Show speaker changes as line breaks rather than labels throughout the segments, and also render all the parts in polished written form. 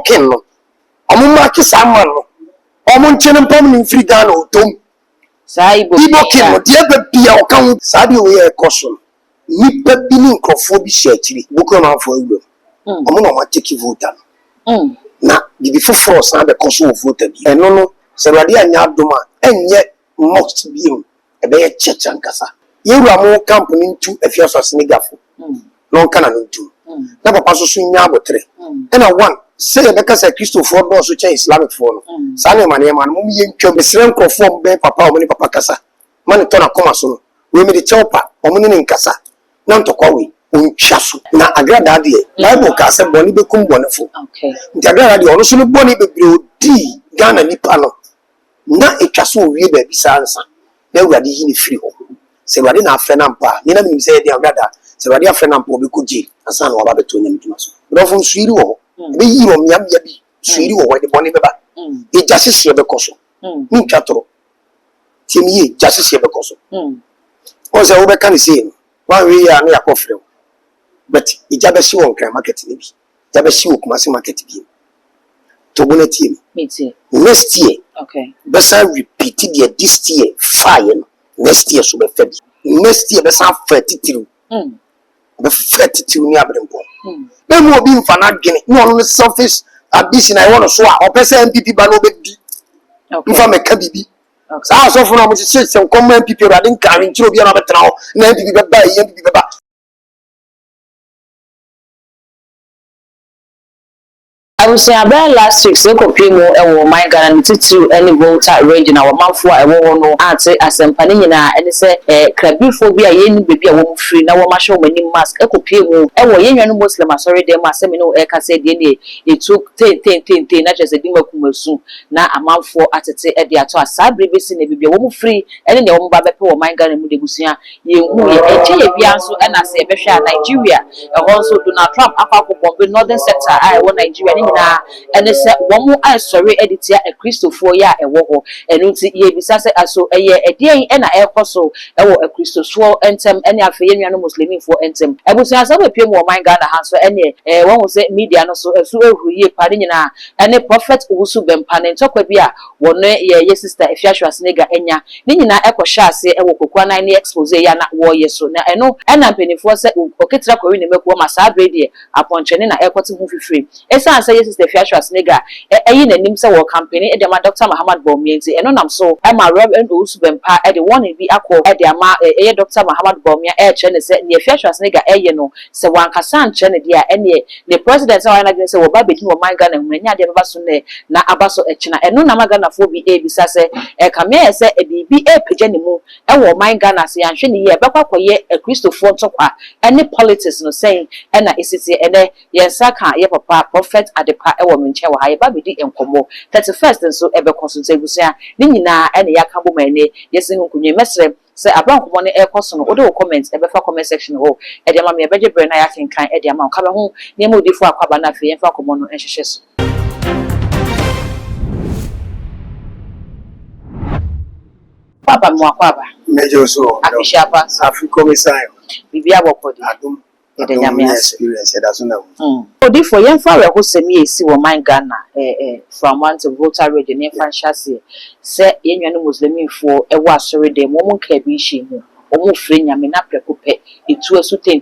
Ken no omo mark sama no omo nchene pom ni free Ghana otom
sai
Igbo Ken no de ba bia o kan sa de we ekoso nipa bi ni nkrofo bi hye akiri buko ma fo awuro omo no ma take vote na bibi foforo san be koso vote bi eno no se rade anya adoma enye must bi ebe ye checha nkasa yewura mo company ntu afiaso senegafo no kana no ntu na papa so so nya abotre ena one say be kasa Christopher do so chen Islamic for no sa na mane ma no mo ye ntwa besre nkrofo be papa o mo ni papa kasa mane to na koma so no we me de cheopa o mo ni nkasa na ntokwa we ontwa so na agrada de Bible ka se boni be kum bonefo
okay
nti agrada de ono so no boni bebre odi Ghana nipa no na etwa so wie ba bi sansa na awurade yi ni free ho se awurade na afre na mpa ni na minim se de agrada se awurade afre na mpa obi ko ji asa na oba beto nyam dwuma so rofo nsuiri ho be yi ro miam ya bi suiri ho de boni beba e jasese be koso ni ntwatoro timi ye jasese be koso o se wo be kan se one way ya na yakofre but ijabe si won kan market ni bi ijabe si wo kuma se market bi to bonati
me
next year
okay
besa repeat the this year fire next year so be fa bi next year besa fa titiru be fa titiru ni abrempo na mo obi mfa na dwene no no selfish ambition I want so a opesa MPP ba no be di mfa meka bibi sa so fo na mo se se kom MPP ra den kan nti obi na betra ho na MPP be ba yi MPP be ba
I was saying about last week, so compare more and my Ghana to any voter region our mouth for a woman answer as a panina and say crabby phobia yen baby a woman free now my show many mask a compare more and what yen Muslim sorry them as semino eka said it took 10 not just a dimmer soon now a mouth for at a the ato a sad baby sin a baby a woman free and then the woman baby or my Ghana Mudebusia you so and I say Nigeria also Donald Trump apart from northern sector I want Nigeria na ene se womu ai sorry editor e Christopher ya ewo ho enu nti ye bisa se aso eye edien e na ekoso ewo e Christopher entem ene afeye nua no muslimin for entem ebusu asa we piem wo man Ghana ha so ene won se media no so esu ehuye pade nyina ene prophet Owusu Bempa ne ntokwa bi a wonno ye sister Efiahwa Senega enya ne nyina ekosha ase ewo kokwa nan ne expose ya na wo ye so na eno ena mpenifo se oketira kowi ne mekuo ma sa brede aponchene na ekote hu fifiri esa Sister Efiahwa Senega eyi nanim se wo campaign e de ma Dr. Muhammad Bawumia nti eno nam so e ma Reverend Owusu Bempa e de one bi akọ e de ama e Dr. Muhammad Bawumia e che ne se ne Efiahwa Senega eye no se wankasa nche ne de a ene ne president wa na se wo ba bedi wo man Ghana hu nya de baba so ne na abaso e china eno na magana fo bi e bisa se e kamia se e bibi e peje ne mu e wo man Ghana se yanhwe ne ye bekwa koye e Christopher ntokwa ene politics no saying ena esisi ene yensa ka ye papa prophet adepa ewo menche wa haye babidi enkomo 31st nso ebe consultation busia ni nyina ene yakabo mane yesi hunkunye mesre se abrankomo ne ekoso no ode wo comment ebe fa comment section ho e de ma me beje bre na yakenkan e de ma ka be ho ne mo difo akwaba na fe yenfa komo no enhwehwe so papa mo akwaba
mejo so
afishapa
Africa misayo
bibia bokodi
adum
de nyame
experience that so na
odi for yenfa we ho semi esi wo man Ghana from one to voter region yenfa nhase se yenwa no muslimin fo e wa asore de mo nka bi hye mu omo fre nyame na preko pe etu asu ten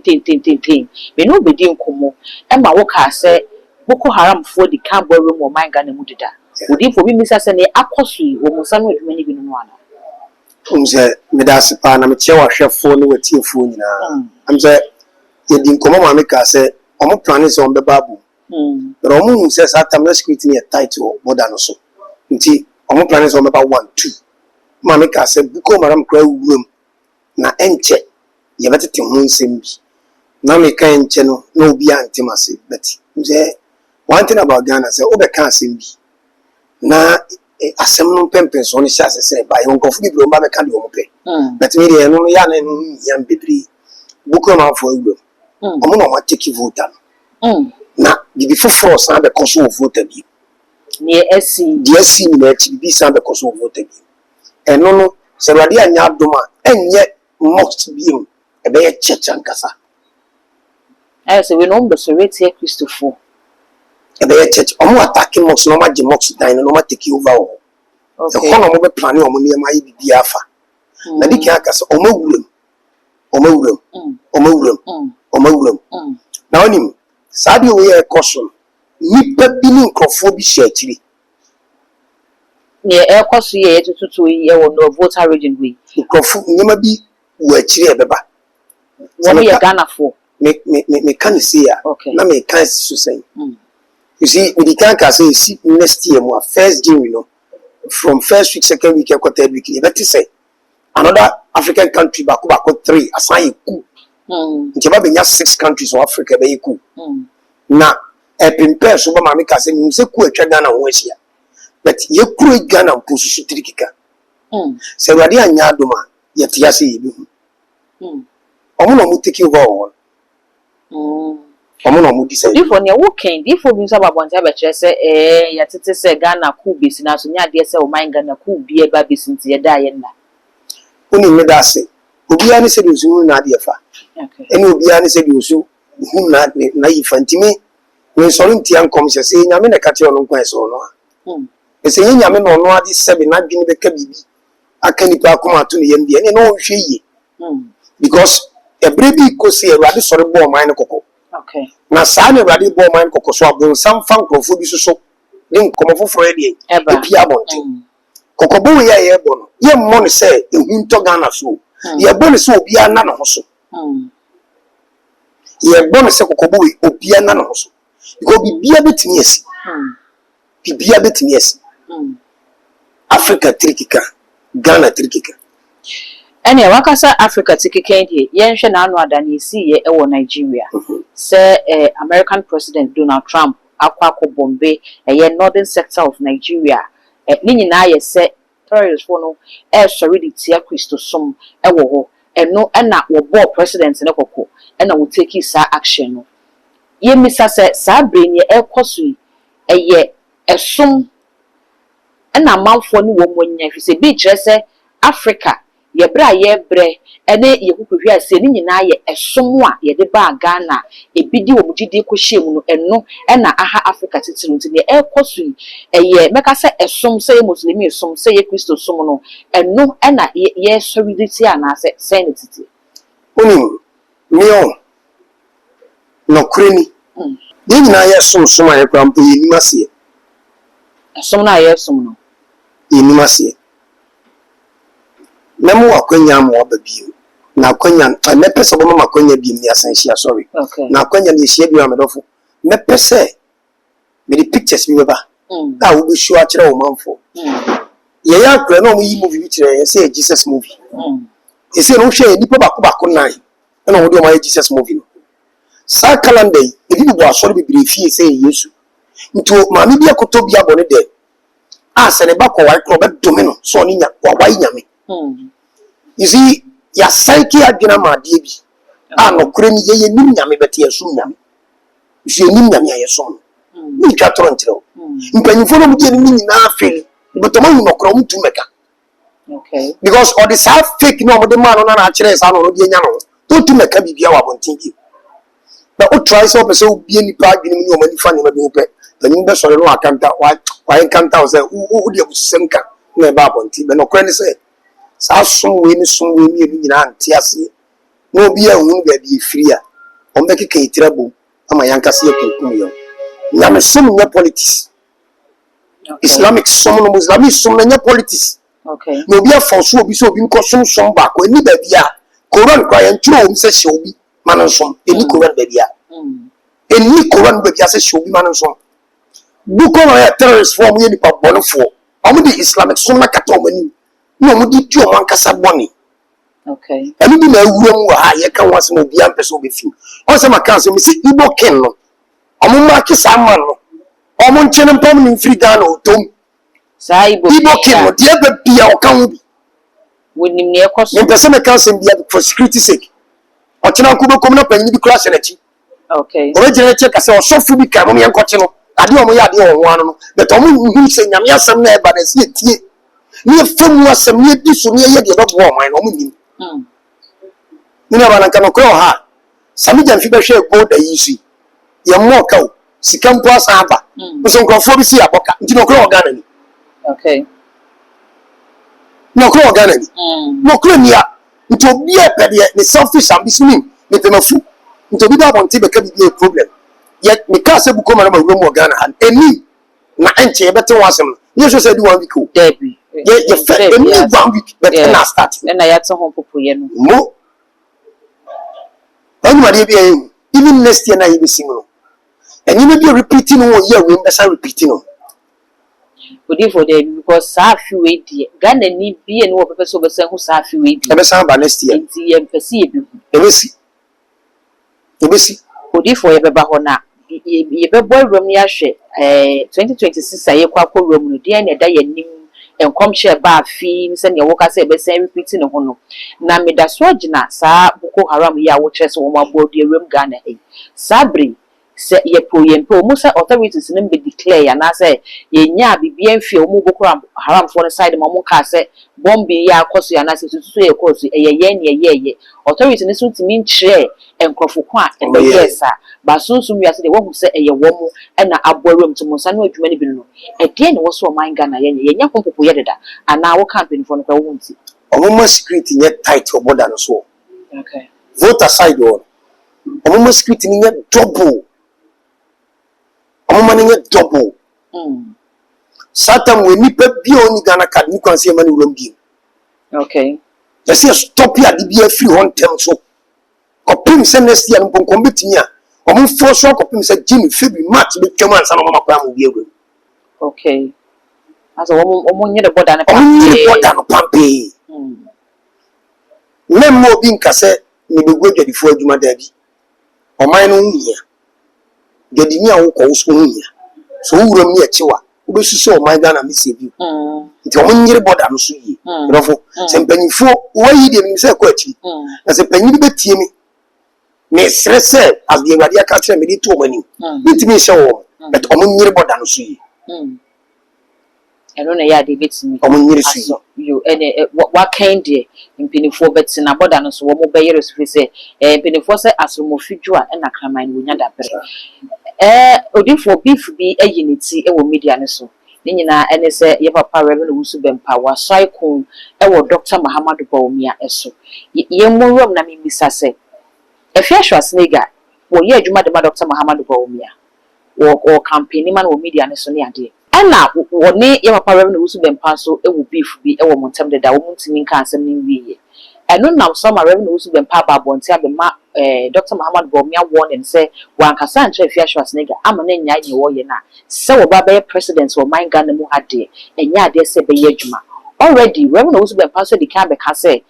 me no bedi nkomo e ma wo ka se Boko Haram fo di kan bo room wo man Ghana mu dida odi for bi misa se ne akoso wo musa no adwuma ni bi no ana
umze medasipa na mechewa hwefo no watiefo nyina amze yedi nkomo ma meka se omo plan is on be babu but omo se sa tam security ne title border no so nti omo plan is on be 1 2 ma meka se buko maram kra wuram na enche ye betete ho nsem bi na meka enche no na obi antemase but nje one thing about Ghana say obeka asem bi na asem no pempen so ne sha se ba yon kofu bi bro mba meka de omo pe but me de no ya na no yan bebri buko ma fo wuram omo no ma take voter na bibi foforo san be koso voter bi
ne esi
di esi ni na chi bi san be koso voter bi eno no se rade anya adoma enye must bi e be ye checha nkasa
I say we no be so rate Christopher
ebe church omo attacking mosque no ma je mosque dan no ma take over o
okay
e kono mo be plan o mo ne ma yi bibia afa na dike aka se omawuram na onim sabi o ye koso nipa bi ni nkrofo bi shachiri
ne e koso ye tututu ye wo no Volta region we
nkrofo nyema bi wo achiri ebeba
wo ye Ghana for
me can see ya na me can so say you see we can say see next year mo first game you know from first week second week or third week you better say another African country back 3 assign ku ntiba benya 6 countries of Africa be ku na e prepare so ba mama ka say me say ku atwa Ghana ho ahia but ye kuro Ghana mposusu trikika se wadi anya adoma ye tia say ye bi omo no mu take over omo no mu decide
before ne wo ken before bi nsa babonta be kire say ya tete say Ghana ku besi na so nya de say o man Ghana ku bi e ba besi nti ye da ye na
oni me da say obi ani say dozu na de fa eni obi ani say dozu hu na yifa ntimi we so nti ankom say nyame na ka te ono nkwan so no a say nyame no no ade sebe na dwene be ka bibi aka nipa akoma to ne yam bi ene no hwe yi because every ko say Awurade sori bo man no kokko
okay
na saa na Awurade bo man kokko so abon sam fa nkrofo bi so de nkomo foforo e de epi abonte kokko bo ye ye bo no ye mo no say ehun to Ghana so ye bo no say obi ana no so ye bo no say kokko bo obi ana no so because bibia betimi esi bibia betimi esi Africa trikika Ghana trikika
ene wakasa Africa tikike die yenhwe na anu adani si ye ewo Nigeria say American President Donald Trump akwa bombe northern sector of Nigeria ni nyina ye say terrorists for no sorry the tia Christo som ewo ho eno na wo bo president ne kokko ena wo take sa action no ye misa say sa brenye ekoso esom ena manfo ni wo monya fi say bi kire say Africa ye bra ye bre ene ye kukuhwe ase ni nyina ye esom a ye de ba Ghana ebidi wo mugidi ko hyem no eno ena aha Africa titiru nti ne ekoso meka se esom se ye muslimi esom se ye Christo som no eno ena ye solidity ana se sanity
oni mio no kreni ni nyina ye som aye krampo ye nimase
esom na ye som no
ye nimase nemu akwanya mo babio na akwanya me pese bo ma akwanya bi mi asanhia sorry na akwanya ne hia bi amedofo me pese me the pictures mi baba na wo be show a kire wo manfo ye ya kra na mo yi movie bi kire ye say Jesus movie e say no hwe nipa bako nan na wo de o ma Jesus movie no sa calendar e bi bo asori bibire fie say Yesu nto ma me bi akoto bi abone de a se ne ba ko wai kro be domino so ni nya wa wai nyame you see ya psyche adwena ma de bi no kure ni ye nim nyame bete yesu nyame you nim nyame ayeso ni twa toro ntiro mpanyifo no mudi ni nyina afeli but o ma no kro mtu meka
okay
because all this half fake no mo de ma no na akire sa no de nya no to tu meka bibia wa bontin bi na o try so person obi ni pa adwene ni o ma ni fa ni ma bi ope tani be sore no akanta wa enkanta o say o de abusenka na ba bontin be no kure ni say sa somwe ni nyina ante ase no obi ahunu ga di free a o mbeke ka itirabo ama yankase yakunkum yo nyame som nya politics Islamic som no Islamic som nya politics
okay
no obi afonso obi so obi nko som ba ko ni ba bia Quran kwa yan turo o mse hye obi manan som eni Quran ba bia eni Quran ba bia se hye obi manan som buko na terrorist form ye ni pa bonfo omo di Islamic som na kata o mani no mo di tu o man kasa boni
okay
ani bi na wuram wa ha ye kan wase mo bia mpese obefi o se maka se mi si Igbo ken no omo ma kisa man no omo nchene mpam ni free Ghana otom
sa Igbo
ken no de ba bia o kan bi
wonim ne ekoso
mpese me kan se bia for security sake o tena ko be kom na panyi bi class na chi
okay
o je che ka se o sofu bi ka mo ye nkoche no ade o mo ya de o ho ano no but omo hu se nyame asem na e ba na se tie ni famu asem ni di so ni ye de bebo o man no mo nim ni na ba na kan ko ha sami jan fi be hwe go da yi su ye mo ka o sikam po asaba so nkrofo bi si aboka nti no kro Ghana ni
okay
no kro Ghana ni no kro ni a nti obi e pede ne selfish ambition ni temafu nti obi da bonte be ka bi problem yet me ka se buko mara ma wuro Ghana han eni na enche e bete wasem ni so say di 1 week o
debi
ye fe eni 1 week but na start
na ya to ho popoye no
mo anybody be even next year na you be singing and you may be repeating 1 year we be repeating
odi for there because safi we die Ghana ni bi ene wo pepe so be san hu safi we die
e be san ba next year
nti ye mpese ye bi
e be si
odi for ye be ba ho na ye be boy room ya hwe 2026 aye kwa ko room no die na da ye nim enkom hye ba afi se ne wo ka se be san repeating ho no na me da so agina sa Boko Haram ya wo kire se wo ma body room Ghana sabri se ye pro mo se authorities nim be declare ya na se ye nya bibia mfie o mu Boko Haram for the side mo ka se bombing ya akoso ya na se tutu ye koso ye authorities ni so timi nkyere enkrofo kwa e yes ba sunsun wi ase de wo hu se ye wo mu na aborum to mo sa na adwuma ni bi no e de ne wo so man Ghana ye nya kompopo ye deda ana wo campaign for no kwa wo nti
omo security ye tight o border no so
okay
voter side o omo security ni ye double omo ni ye double Satan we nipa bi oni Ghana card ni kwanse ma ni wuram bi
okay
just stop here the be free on term so kopim se next year nkonkom betimi a omo force kopim se Jimmy February March be twam ansa no mama kwa mu bi egwu
okay aso omo nye the border
no pampe memmo bi nkase me be gwadifo adwuma da bi oman no nhia gadini a wo ko so nhia so wuram ni achiwa wo be suso oman Ghana me se bi nti omo nyire border no so yi rofo se mpanyifo wo yi de mi se ko achi na se panyi be tie mi me stresse as the radio ka kire me di to mani bitimi hye wo but omo nyire border no so yi
eno na ya de betimi
omo nyire so yi
you ene wa kind de mpinifo betina border no so wo mo be yere so fi se mpinifo se asomofidwo a na kraman wonya da bere odifo beef bi ayiniti e wo media ne so ni nyina ene se ye papa Reverend Owusu Bempa wa cycle e wo Dr. Mahamadu Bawumia eso ye morom na mimisa se Efia Schwarzenegger wo ye adwuma de Dr. Mahamadu Bawumia wo campaign man wo media ne so ne ade ana wo ne ye papa Reverend Owusu Bempa so e wo beef bi e wo montem de da wo muntimi nka asem ne wiye eno nam so ma Reverend Owusu Bempa ba bonti abema Dr. Mahamadu Bawumia warning say wankasa nche Efia Schwarzenegger ama na nya ye wo ye na se wo ba be president wo man Ghana mu ade enya ade se be ye adwuma already Reverend Owusu Bempa so di kan be ka say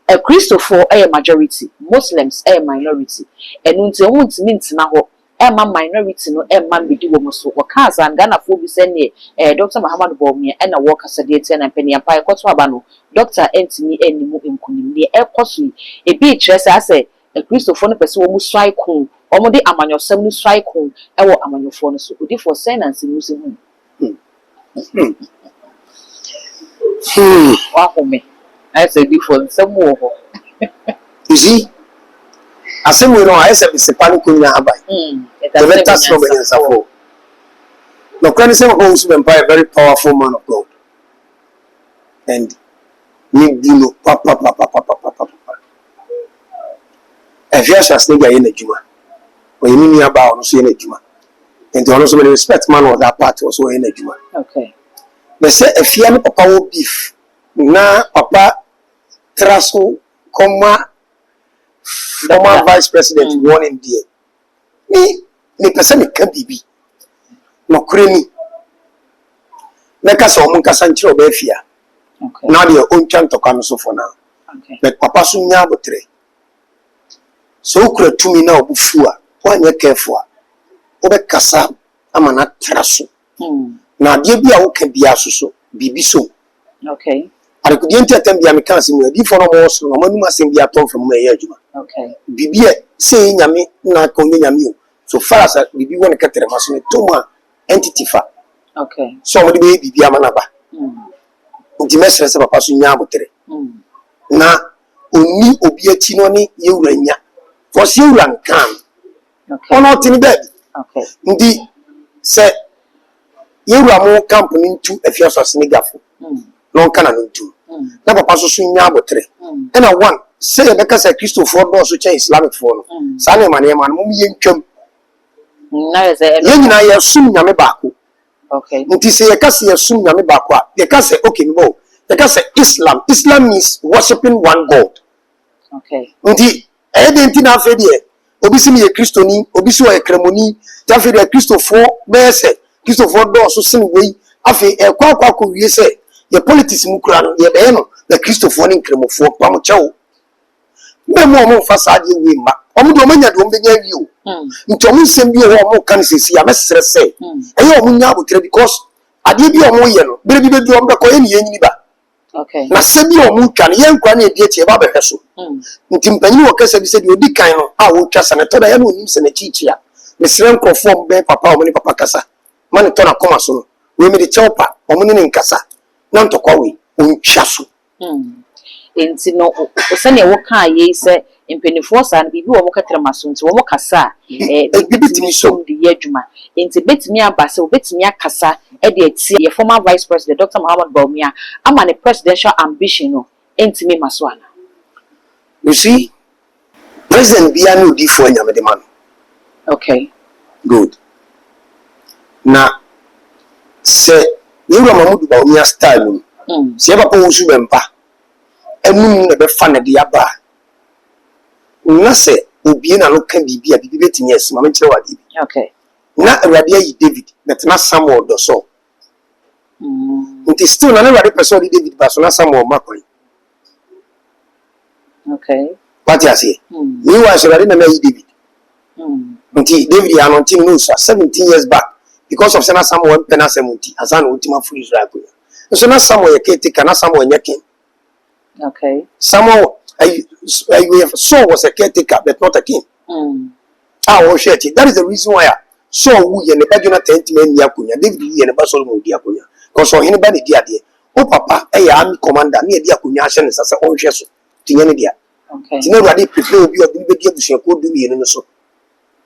a Christopher a majority Muslims a minority enu nti ho ntimi ntina ho ma minority no ma bidi wo so wo ka san Ghana fo bi se ne Dr. Mahamadu Bawumia na wo kasa de tie na mpani ampa ekoto aba no doctor entimi enimu enkunim ne ekoso e bi kire se ase Christopher no pese wo mu strike ko o mo de amanyosam no strike ko e wo amanyofo no so odi for finance mu se hu wa home I said before some more
you see asem we no I said se panu kunya abai the better from in Safo no can say Owusu Bempa a very powerful man of God and me dino papa Efia Schwarzenegger ye na djuma o ye ni aba ono so ye na djuma and ono so me respect man of that part also ye na djuma
okay
me say Efia no papa wo beef na papa traso koma former vice president won in there ni person me kan bibi no kureni na ka so mun kasa nchire oba Efia
okay
na de on twan to kan so for now
okay
but papa so nya abotre so ukura tumi na obufu a wanye careful a obe kasa ama na traso na de bia wo ka bia so bibi so
okay
arikudi enti atambia me kan simu edi fo no mo so no manuma sem bia ton from me adwuma
okay
bibi e say nyame na ka onye nyame o so far as bibi won ka tere maso ne toma entity fa
okay
so mo de be bibi ama na ba nti mesere se papa so nya abotere na oni obi achi no ne yewura nya for se yewura nkan
okay
ono tini baby
okay
ndi say you are more company into a few of Senegafo. No canon two. Never passes in Yabotre. And I want say because a Christopher also change Islamic form. Sunny man, Mummy and Chum. I assume Yamebako.
Okay.
Nti say you can say assume Yamebako. You can say okay, no. You can say Islam. Islam means worshiping one God.
Okay.
Nti anything na fedie. Obisi mi ye Christoni, obisi wa ye kremoni. Ta fedie Christopher be say Christopher do so sin we. Afi e kwa ko wie say ye politics mu kura no ye be no the Christopher ni kremofo pam chewo. Me mo fa saade we ma. Omo do manya do mbenya wi o. Nti omo nsem bi o mo kan sesi ya mesere say. Eyo omo nya abotre because ade bi omo ye no. Bere bi be do omo be ko ye ni yenyini ba.
Okay.
Na sebi omo twa ne ye nkwa na edi etie ba be hweso. Nti mpanyi wo kasa bi se de odi kan no a wo twa senator da ya no onim se na chichia. Me sere nkrofo be papa omo ni papa kasa. Man to na koma so no. We me de cheopa omo ni nkasa. Na ntokwa we ontwa so.
Enti no osane wo kan ye se impenifo sa na bibi wo mokatra maso nti wo mokasa
bitimi so
de yadwuma enti betimi abase wo betimi akasa e de atie ye former vice president Dr. Muhammad Bawumia ama ne presidential ambition no enti me maso ana.
You see, President Bia no di for nyame de man.
Okay.
Good. Na se Yura Mahmoud Bawumia style no. Se papa wo su bempa. Enu na be fa na de aba. Na se obi na no kan bibia bibi betimi asima me kire wade bi.
Okay.
Na awade ayi David but na Samuel do so. Nti still na awade person di David ba so na Samuel makoi.
Okay.
What you say? Me was already na ayi David. Nti David ya no tin no so 17 years back because of Sena Samuel pena 70 azan ultima free Israel ko. So na Samuel caretaker na Samuel nyakin.
Okay.
Samuel Saul was a caretaker but not a king. That is the reason why Saul wu ye ne ba Jonathan men yakunya David ye ne ba Solomon di akunya because on anybody di ade o papa e ya army commander ne di akunya ahye ne sase on hwe so tinye ne dia.
Okay.
Tinye Awurade prepare obi obi be di abusia ko du ye ne so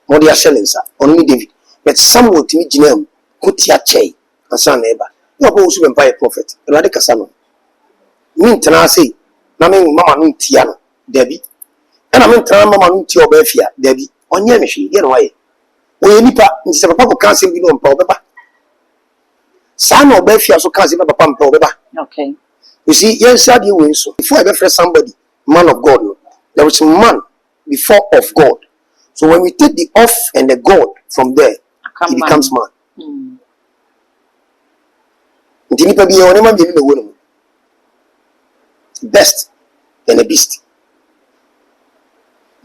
mo di ahye ne nsa on ni David but Samuel timi gina am ko ti achei asa na eba no bo usu be empire prophet Awurade kasa no min tena sei na men mama no ntia no dabi na men tena mama no ntia oba afia dabi onye me hwe ye no waye o nipa nti se papa ko kanse bi no mpa obeba sa na oba afia so kanse papa mpa obeba.
Okay.
You see yes sad you win so before I be friend somebody man of God no, there was a man before of God, so when we take the off and the God from there he becomes man. Nti nipa bi ye woni man bi ni wo no best and a beast.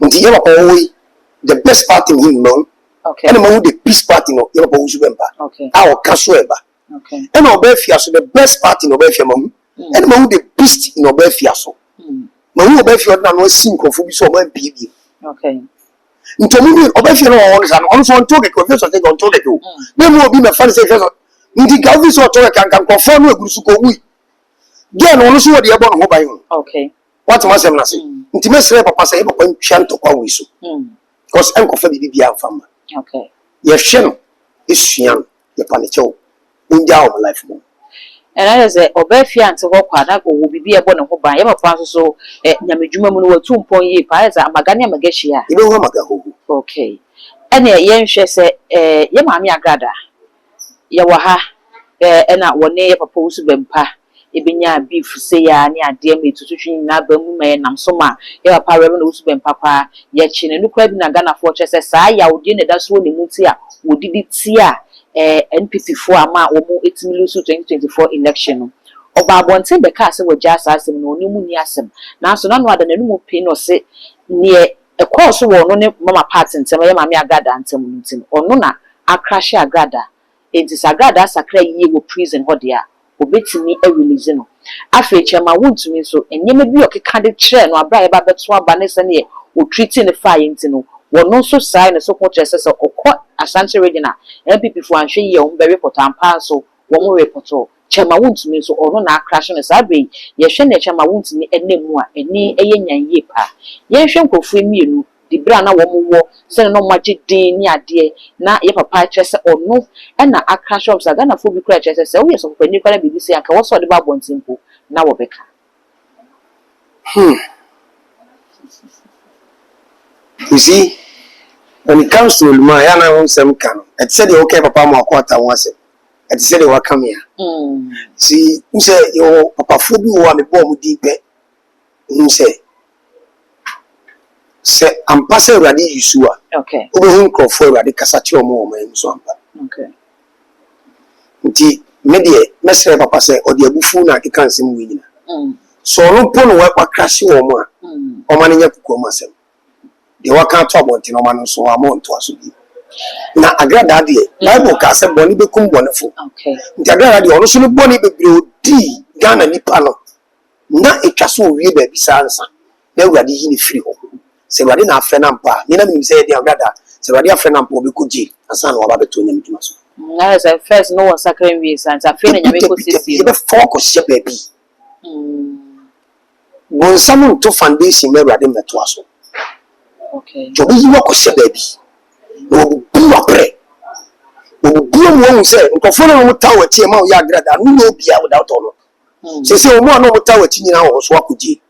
Nti ye papa wo the best part in him no.
Okay.
And man the beast part no ye papa wo su bempa.
Okay.
Our kaso eba.
Okay.
And obefia so the best part in obefia mam. And man the beast in obefia so. Man obefia na no sin krofo bi so man bibi.
Okay.
Nti omu obefia no on san on so on to get confess say on to get o. Na mu obi me fa say first. Nti ka obi so to get kan krofo no eguru su ko wi. Dia no so wo de ebo no ho ban.
Okay.
What must am na say? Nti mesre papa say papa ntwa ntokwa wi so. Because enkofa bibi bia mfama.
Okay.
Ye hwe no esuan ye panecho. Unja of life mo.
And I say obefia ante ho kwa na go bibi ebo ne ho ban. Ye papa so nyamedwuma mu no watu mpon yi pa za amagane amagahia.
Ibe ho magaho.
Okay. Ene ye nhwe se ye maami agrada. Ye wo ha na wone ye papa usu bempa. Ebenya beef se ya ne ade ma etututwi na ba mu ma ye nam so ma ye papa rebe na usu bempa kwa ye chi ne nukura bi na Ghana fo che se saa ya odi ne da so ne mu ti a odidi ti a NPP for ama omo 8 million 2024 election no oba abonten be ka se wagya asasem no oni mu ni asem na so na no ada na nu pe no se ne e course wo no ne mama party ntem ye mama agada ntem ntim ono na akrahye agada enti sagada sakra yi wo prison ho dia obetimi e release no afa chema wontumi so enyema bi okeka de kire no abra ye ba beto aba ne se ne o treat ne fa ye ntino wono so sai ne so ko chese se okọ Asante Regional MPP for anhwe ye o be report ampa so wo mo report chema wontumi so ono na crash ne sabe ye hwe ne chema wontumi enemu a eni eye nyan ye pa ye hwe nkofu emienu the brand na wo wo se no magye din ni ade na ye papa kyerɛ sɛ ɔno na aka shops aga na fo bi kura kyerɛ sɛ wo yɛ so pani kura bibi se anka wo so de ba bontimpo na wo beka
you see when it comes to Oluma ya na won sem kan it said the okay papa mo akwata won asem it said the waka me see you say your papa fo bi wo me bo mu di pe you say ampa se urade yusu a
okay
obo nkrofo urade kasa che omo omo em so ampa
okay
nti me de mesre papa se odi abufu na akeka nsem we nyina so no po no wa crash wo mo a o ma nya kuko ma sem de wa kan to abonti no ma no so wa mo nto aso bi na agrada de bible ka se boni be kum bonefo
okay
nti agrada de ono so no boni be bre odi Ghana nipa no na etwa so wie ba bi sansa na urade yi ni free ho se urade na afre na mpa me na me say de agrada se urade afre na mpa obi ko ji asa na wa ba beto nyam dwuma so
na say first no was sacred we sans afre na nyame ko sisi
be focus she ba bi Gonsamu to foundation me urade meto aso
okay
jobi yi wako she ba bi no bu apre no bu mo hu se nkofo na mo tawo tie ma o ya agrada no no bia without ono se o mo na mo tawo ti nyina ho so akoji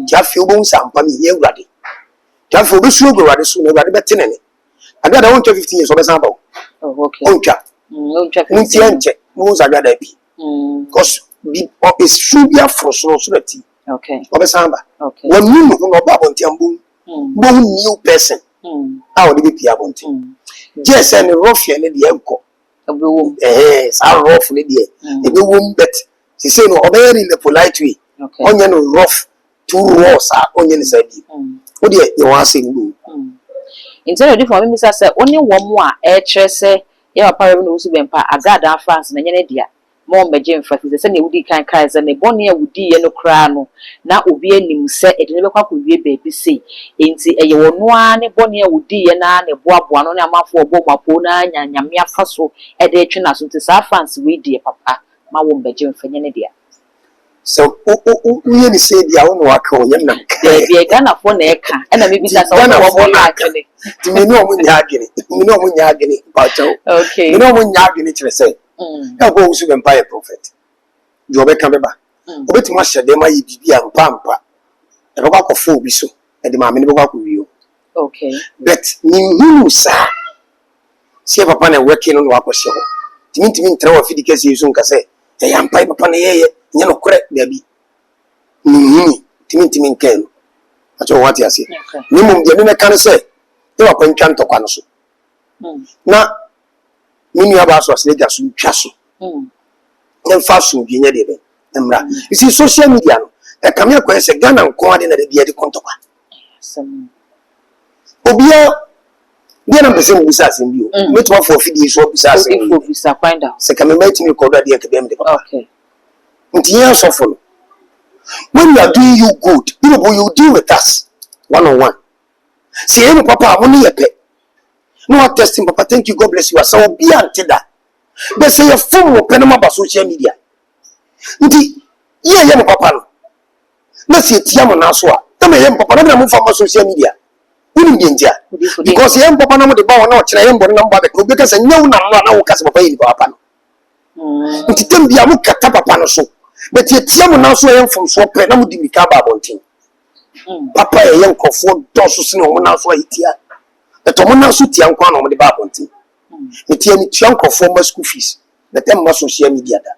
jafi obo nsampa mi ye urade jafi obo su ogo urade so na urade betenene agrada won 15 years obesan ba
okay
onja nti enche mo za agrada bi because bi is trubia froso so that
okay
obesan ba
okay
won ni mo no ba bonti ambu bo new person a o de bi abonti yes and rough ne de enko
obewo
sa rough ne de e be wom bet she say no obey in the polite way
okay
onye no rough too raw sa onye ne sa bi o de ye wan say no
intero di for me misa say oni wo mo a e kire se ye papa re no usu bempa agrada France na nye ne dia mo mbeje mfa se ne wudi kan kai se ne boni ya wudi ye no kra no na obi anim se e de ne bekwa ko wie ba bi sei enti eye wo no a ne boni ya wudi ye na ne boaboa no ne amafo obo mapo na nyanyame afa so e de twe na so nti sa France we die papa ma wo mbeje mfa nye ne dia
so we ni say dia wo no aka onye nam
bi Ghana fo na e ka e na me bi sa so wo mo na akene
ti me no mo nya agene ba chawo
okay
me no mo nya agene kire say e go usu be empire prophet jo be kan be ba obeti ma hyede ma yi bibia mpa e be kwa kofo obi so e de ma me ne be kwa ko wiyo
okay
but ni hunu sa sie papa na working no akɔhye ho timi ntra wa fidi kase yusu nka se e ya mpa papa na ye nya no kore da bi ni timi nka no acho wati ase ni mum de ne kan se e wa kwantwa ntokwa no so na ni aba so asle ga so twa so fa so bi nya de be emra you see social media no e kam ya kwa se Ghana nko ade na de bi de kontokwa obia bia na pese mu bisa asem bio meto for fidi so bisa asem
for visa find out
se kam meti me kodo ade akabem de papa
okay
nti ya so follow when we are doing you good you deal with us one on one say any papa mo ne yepe no what testing papa thank you god bless you asa obi antida be say your phone wo penoma ba social media nti ye mo papa no na se tia mo na so a na me ye mo papa na mo fa mo social media uni ndia because ye mo papa na mo de ba wo na o kire ye mo na mo ba be ko be ka se nyawu na wo ka se papa ye ni papa no nti tembia mo kata papa no so but ye tia mo na so ye mfom so pe na mo di mika ba bontin papa ye nkofo do so se no mo na so ayitia eto mo na so tia nkwa na mo de ba bontin me tia mi tia nkofo ma school fees na tem ma social media da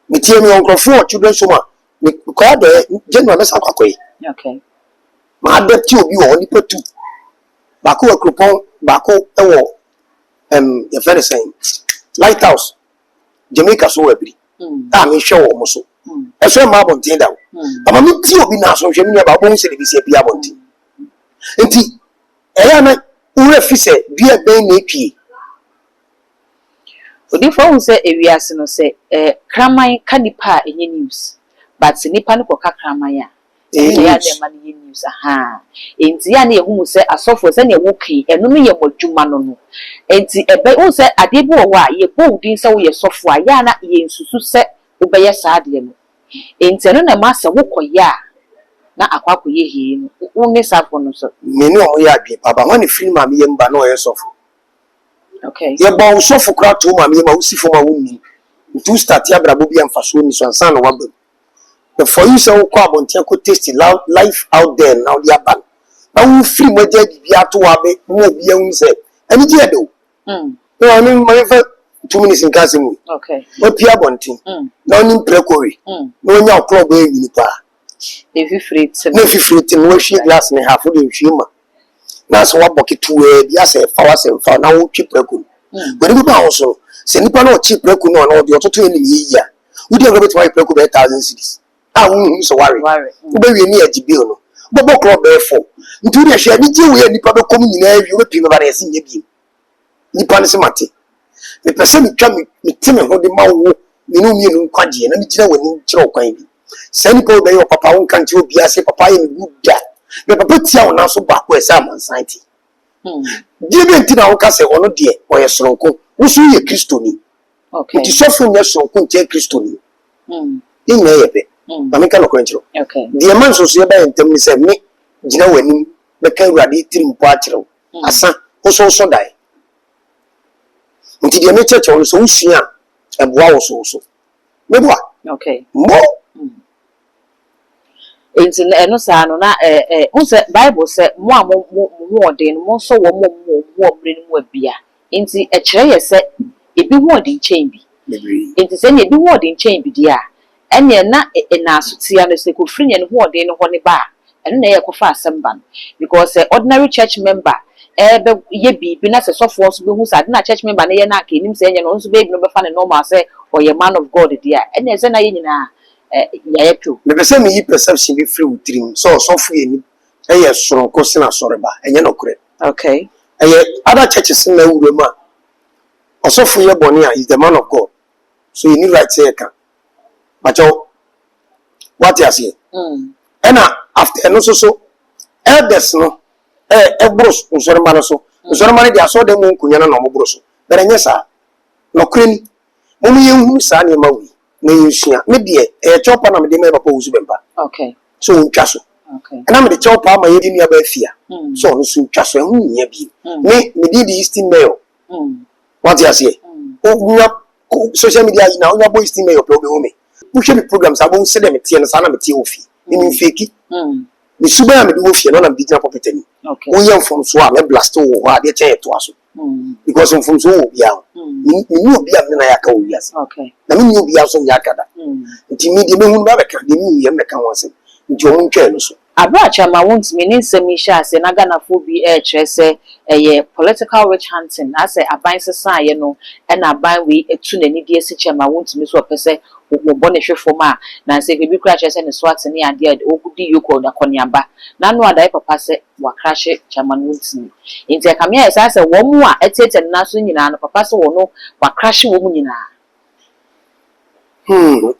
me tia mi nkofo children so ma me ko da general na sakwakoy
okay
ma da ti obi wo ni petu ba ko akropon ba ko ewo ye very same lighthouse Jamaica so wabiri ta me hwe wo mo so e so ma bontin da ama me ti obi na so hwe me ba bo nse de bi se bia bontin enti eya na ure fi se bia ben na etwie
odi fo se ewiase no se kraman kanipa enye news but nipa no koka kraman ya ya de man ye news aha enti ya na ehu se asofo se na wokai eno no ye modwuma no no enti ebe o se ade bi wo a ye boldin se wo ye sofo a ya na ye nsusu se wo be ye saade no enti eno na ma se wo koya na akwako ye hie no wo ne safo no so
me ne o ya adwe baba when free ma me yemba na o yesofo
okay
ye ba wo sofo kra to ma me ma wo sifo ma wo ni to start ya brabo bi amfaso ni so ansa na wabam the for you say wo kwa bontia ko taste life out there now dia ban na wo free mo ja bibia to wa be mo bia hu say ani je do no ani ma fa 2 minutes in kasemu
okay
o pia bontin na oni prekori na onya club e yini pa
if you free to
na fi tin wo hwe glass ne half de hwe ma na so wa bucket to e bia say fa wa say fa na wo twi prekori we be ba wo so se nipa na o chi prekori no na o de ototo ni yi ya wo de go to wa prekori be 1000 cedis wo so worry wo be wi ni ajibe no bobo club e fo ntu de hwe ni je wo nipa be kom nyina wi wo pi me ba na ese nye bi nipa ne se mate me pese mi twa mi teme ho de ma wo me no mi nu kwaje na mi gina wani kire okwan bi se nipa be yo papa won kan ti obi ase papa ye mi guda me papa tia wona so ba ko ese amansan ti die be nti na wo ka se ono de o ye soronko wo so ye kristoni
okay
ti so fu nye soronko nti kristoni ni na ye be ma me ka no kwenchiro
okay
die man so so ye ba ntem ni se me gina wani be ka urade tiri mpo a kire asa wo so dai nti de me church on so usua eboa wo so meboa
okay
mo
enti eno sa no na unse bible say mo mo odin mo so wo mo mre ni mo abia enti e kire ye se ebi wo odin chain bi enti se ne ebi wo odin chain bi dia ene na na asotia no se ko free ne ho odin no ho ne ba eno na ye ko fa asamba because ordinary church member ebe ye bibi na se sofo so be hu sa na church member na ye na ka nim se enye no so be bi no be fa ne normal say or ye man of God dia ene se na ye nyina ya yeto
me pese me yi perception be free utrim so sofo ye ni eye soronko se na soreba enye no kure
okay
eye other churches na wuro ma osofo ye boni is the man of God so you need right say kan macho what you say ena after no so elders no bros nsoroma no so nsoroma ne dia so dem nkunya na no bros bere nya sa no kreni mo ye hu sa ne ma wi na yesua me de chopa na me de me papa wusu bemba
okay
so ntwa so
okay
na me de chopa ma ye ni aba afia so no so ntwa so hu nya bi me di eastern mayor what you say o social media yi na o nya boy eastern mayor pro be o me wo hwe programs abon se de me tie no sa na me tie ofi ni feki ni suba me do ofie no na me digina popetani
okay
wo yem from so a me blast wo ha de che to aso because from so wo bia ni obi am na yaka wo wiase
okay
na me ni obi aso nya kada nti me de me hu ba be ka de me yem me ka won se nti o ntwa no so
abra chama wont me ni nsemi sha ase na Ghana fo bi kire se political witch hunting ase aban sesa ye no e na aban we etu na ni die se chama wont me so pese wo bone hwefo ma na se bi kura kire se ne so ate ne ade ade ogudi yoko da koniaba na no adai papa se wa krashe chama wont me nti e kamia esa se wo mu a etete na so nyina no papa se wo no wa krashe wo mu nyina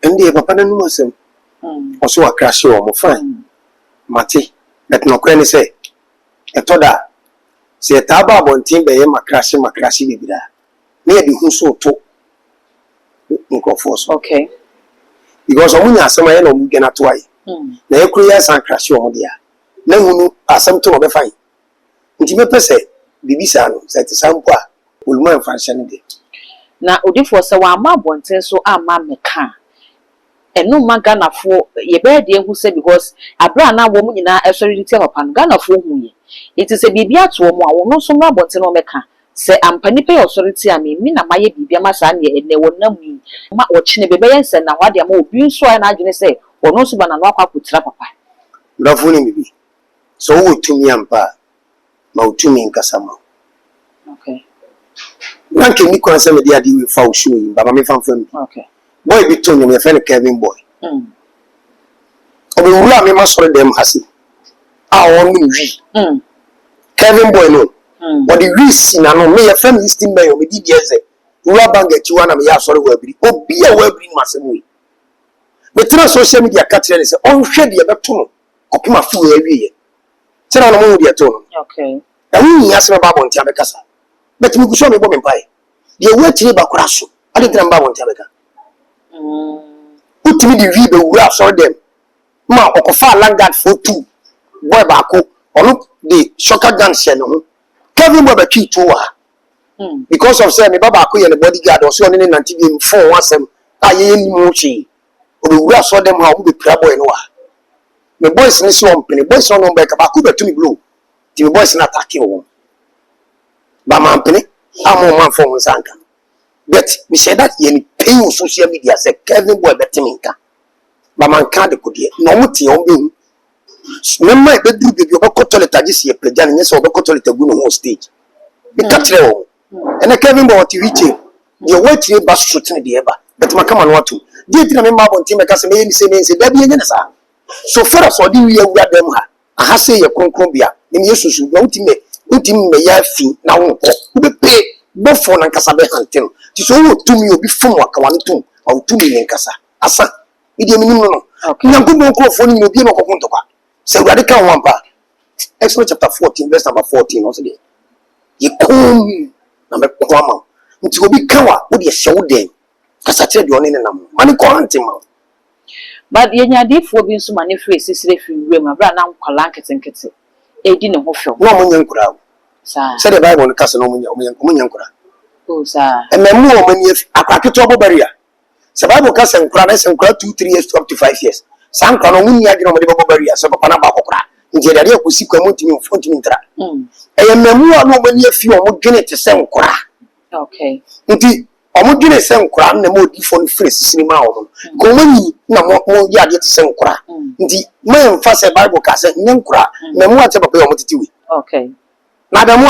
ndi papa na no asem o so wa krashe wo mo fine mate that no kwene say etoda se taba bontin be ye makrashe bibida na ye bi hu so to nkofo so
okay
because omunya asema ye na omuge na to aye na ye kuru ya san krashe omo dia na hunu asem to be fine nti me pese bibisa no se te sampo a oluma mfanhye de
na odifo se wa ma bontin so ama meka eno ma Ghana fo ye be de ehu se because abra na wo mu nyina esori ti papa no Ghana fo hu ye iti se bibia to mo a wo no so ma bonte no meka se ampani pe osori ti ami mi na maye bibia ma sa ne ene wo na mu ma wo chine bebe yense na hwa de ma obi nso a na adwene se wo no so ba na no akwa kutira papa
la fo ni bibi so wo tumi ampa ma utumi nkasama
okay
nanke ni kwa se me dia di we fa o show yi baba me fa fam
okay
boy bi to me friend Kevin boy obi wura me ma soro dem hase a won mi wi Kevin boy no but the risk na no me ye friend listing mayor me di eze wura banga ti wana me ya soro wa biri obi a wa biri masem we me tira social media ka tire se on hwe de be to no kopima fu wa wi ye tira no mo de to no
okay
na wi nya se ba bon ti abekasa bet mi ku so me bo me pai de wa tire ba kura so ade tira ba bon ti abeka utimi di wi be wura so dem ma okofa langard for 2 boy baako ono the shocker gun share no Kevin boy betwi to wa because of say me baba ko ye ne bodyguard o so ne nanti bi phone wasem aye ni mu chi owura so dem ha wo be pra boy no wa me boys ni so ompene boys no be ka ba ku betu mi blow ti me boys na attack wo ba man pene amo man phone sanka but we say that ye ni pay on social media say Kevin boy betiminka ba man ka de kodie no muti on be memma e bedu bebi obekọ toilet agisi e pledge anya se obekọ toilet agu no stage be capture wo ene Kevin boy ti riche de watire ba shooting de eba but makama no watu de ti na me ma bonti me ka se me ni se da bi enye na sa so far as odi wi awura dem ha aha se ye kronkron bia ni yesusu na uti me ya fi na wo ko be pe bo fo na nkasa be hanten ti so wo tumi obi fom akawa no tum o tumi ne nkasa asa idi emi no nyankobo nkrofo ni obi no kokonto kwa se urade kan wampa Exodus chapter 14 verse number 14 also there ye kom na me kwama nti obi kawa wo de hye wo den kasa kire de one ne nam mani ko hanten ma
but yenyadefo bi nso mane free sisire free wura ma bra na nkwala nketenkete edi ne ho fo
no mo nyankura
sa
se the Bible no kasa no mo nyankura
o sa
ememu o mani akwaketo obobaria se Bible kasa nkura na se nkura 2-3 years up to 5 years san kwa no munni adwene mo de obobaria se papa na ba kokura nje de akusi kwa mutimi mfontimi ntra ememu a no mani afi o mo dwene te se nkura
okay
nti omo dwene se nkura na mo odifo no free sinima o ko mani na mo ya de te se nkura nti me mfa se Bible kasa nyankura memu a te papa o mo titiwi
okay
na da mo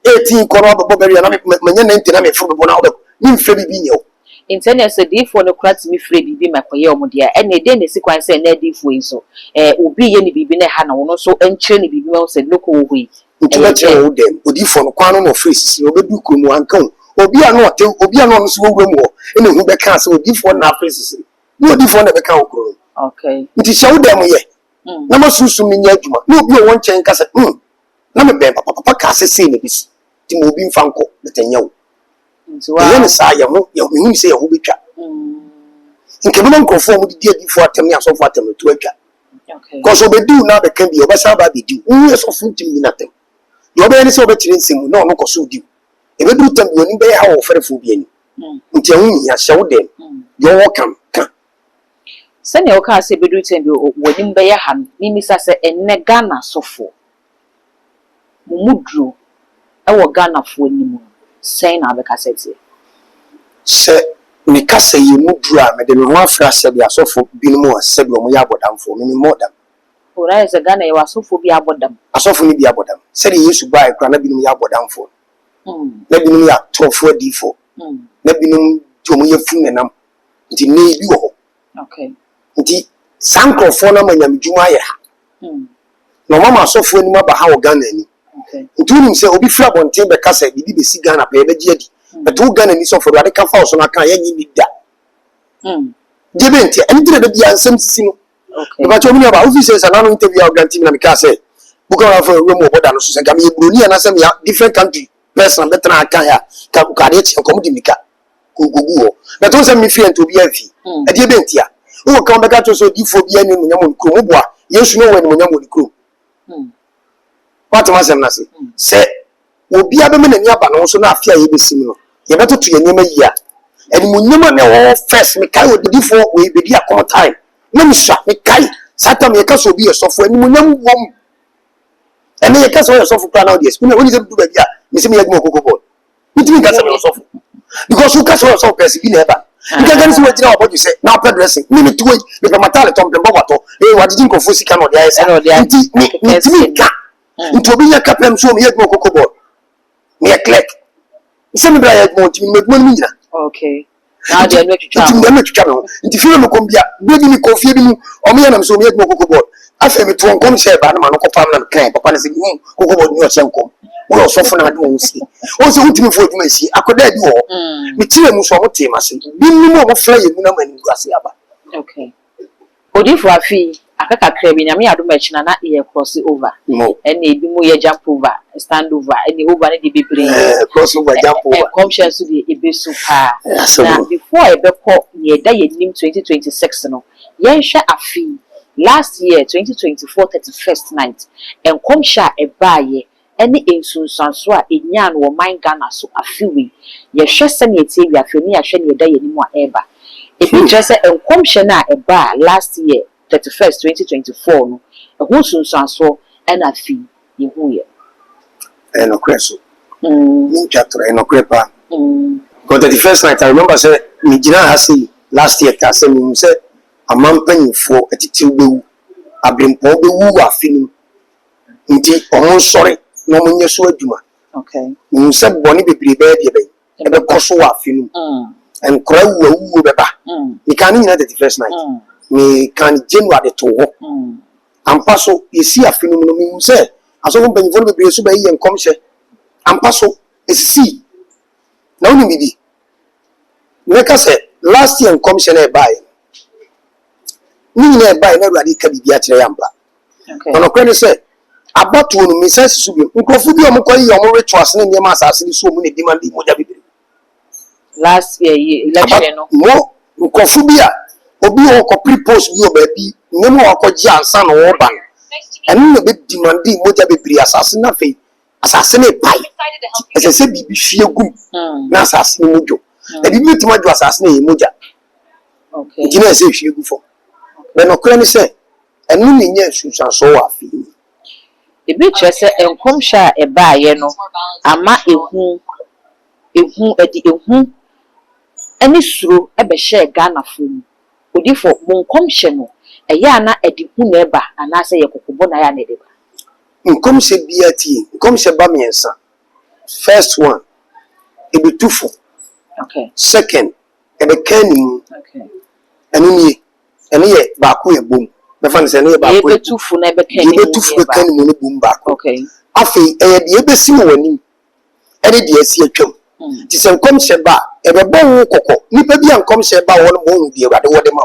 18 kono obobaria na me nya 90 na me furu bo na obo ni mfre bibi nyew
internet so defo no krat mi free bibi makoye omudia ene de ne sikwan se na defo enso obi ye ni bibi na ha na wono so enkyere ni bibi ma se loko wo hui
ntuba kire wo dem odifo no kwano no free sisi obedu kumu ankan obi a no so wo mu ene hu be ka se odifo na free sisi ni odifo na be ka okro
okay
nti se wo dem ye na masusu mi nya adwuma na obi won chen ka se na me be papa ka se se ne bisi ti mo obi mfa nko betanya wo yene sa ya ho ya hu se ya ho betwa nke bi no nkofo mu di adifo atem ni asofo atem to atwa
okay
cause obedu na be kan bi obesa ba be di wu esofo tim ni natem yo be ni se obetire nsemu na ono koso di ebedu tam bi oni be ha wo ferefo bi ani nti ehun ya hye wo dem yo wo kan
sene o ka se bedu tem bi woni be ya ha ni misa se enne Ghana sofo mumudro ewo Ghana fo ni mu sen na be kasete
se mi kasa yi mudura me de me ho afra se bi asofo binimu a se bi o mo ya bodamfo me modam
ora se Ghana ye wasofo bi abodam
asofo ni bi abodam se de Yesu ba ekra na binimu ya bodamfo na binimu ya trofo adifo na binimu to mo ye funenam nti ne bi wo
okay
nti sankrofo na manyamdwuma ye ha no mama asofo ni ma ba ha o Ghana ni
okay
ntunim se obi fra bonten be kasa bibi be si Ghana pe be gi adi beto Ghana ni sofo do ade ka fa so na kan ye nyi ni da jebe nti endire de bia nsem sisi no
okay
ba cho mi ba office say na no interview o granti na me ka say buka na for room oboda no so say gam ye broni na say ya different country person better aka ya ka de che kom di mika gugu o beto say mi fi ento bia fi e de be nti a wo ka be ka to so di fo bia ni munyam nkro mo boa Yesu no we ni munyam nkro what am I saying na say obi abeme na ni aba no so na afia ye besim no ye beto to ye nyema yi a eni munyama na wo first me kai odidifo we bedi akom time na mi sha me kai satam ye kaso bi ye sofo eni munyam wom eni ye kaso ye sofo plan audience me woni ze du ba bia me se me yagmo kokobol mitimi kaso ye sofo because you kaso ye sofo person bi na eba nka gani se wajira obodu se na open dressing me tuwe me pe matale tompe mbowato wajiji nkofo sika no dia esa nti mitimi ka nti obi ya kapem so me yagmo kokobol me click ise me bra yagmo ntimi me gmo nyina
okay now they are not to
travel nti me twitwa me nti fire me kombia bi mi kofie bi mu o me yanam so me yagmo kokobol afa me to nkom se ba na ma no kopam na kan papa na se kokobol ni o se nkom wo so fo na ade wo si o se ntimi fo adwuma si akoda bi wo me tire mu so mo tema se bi ni mo fla ye mu na mani guase aba
okay odifo afi akaka krebi nyame adom achi na ye cross over ene ebi mu ye jump over stand over ene over ne de bebre
cross over jump over
conscious de ebesu pa na before ebekọ ye da ye nim 2026 no ye hwe afi last year 2024 31st night and come sha e baaye any ensunsanso a enya no man Ghana so afiwi ye hwe se ne tie wi afeni ya hwe ne da ye nimu a eba e bi just en come sha na e ba last year 31st 2024 no e ho sunsanso and afi ye hu ye
no creso min chapter no crepa because the first night I remember say me gina hasi last year ka say me say amampanyifo atitiw bewu abrempo bewu afinu nti omo sori no munye so adwuma
okay
me say boni bebre be de be e be koso afinu and kora wu beba me kan nyina the first night me kan January to ho ampa so yesi afinu no me say aso mpanyifo bebre so be ye nkomhye ampa so esisi na oni bibi meka say last year nkomhye na e buy ni na e buy na ruade ka bibi a kire yamba
okay
ono kwene say abatu no me say susu bi nkofu bi o koyi o mo rituals na nyema asase ni so mu ne demand mo ja bibi
last year election no
mo nkofu bi a obi o ko pre-post bi o ba bi nyema o ko ji ansa na wo ba enu no be demand mo ja bibi asase na fe asase na pai ese se bibi hwie gum na asase ni mojo e bibi tima jo asase na moja
okay
gina se hwie gu fo be no kra ni se enu ni nya susanso wa fi
e bi kire se enkomhya e baaye no ama ehu edi ehu ani suro e be hye Ghana fom odifo mo nkomhye no e ya na edi hu na eba ana se ye kokobo na ya na eba
nkomhye biati nkomhye ba miensa first one e be tufo
okay
second e be kanimu
okay
enu ye ba ko ye bom be fa ne se ne ye ba ko
e tufu na be
ye tufu be kanimu ne bom ba ko
okay
afi e de e be si woni e de de asi atwam ti se nkomhye ba e be bo wo kokko nipa bi an nkomhye ba wo no mo hu bi Awurade wo de ma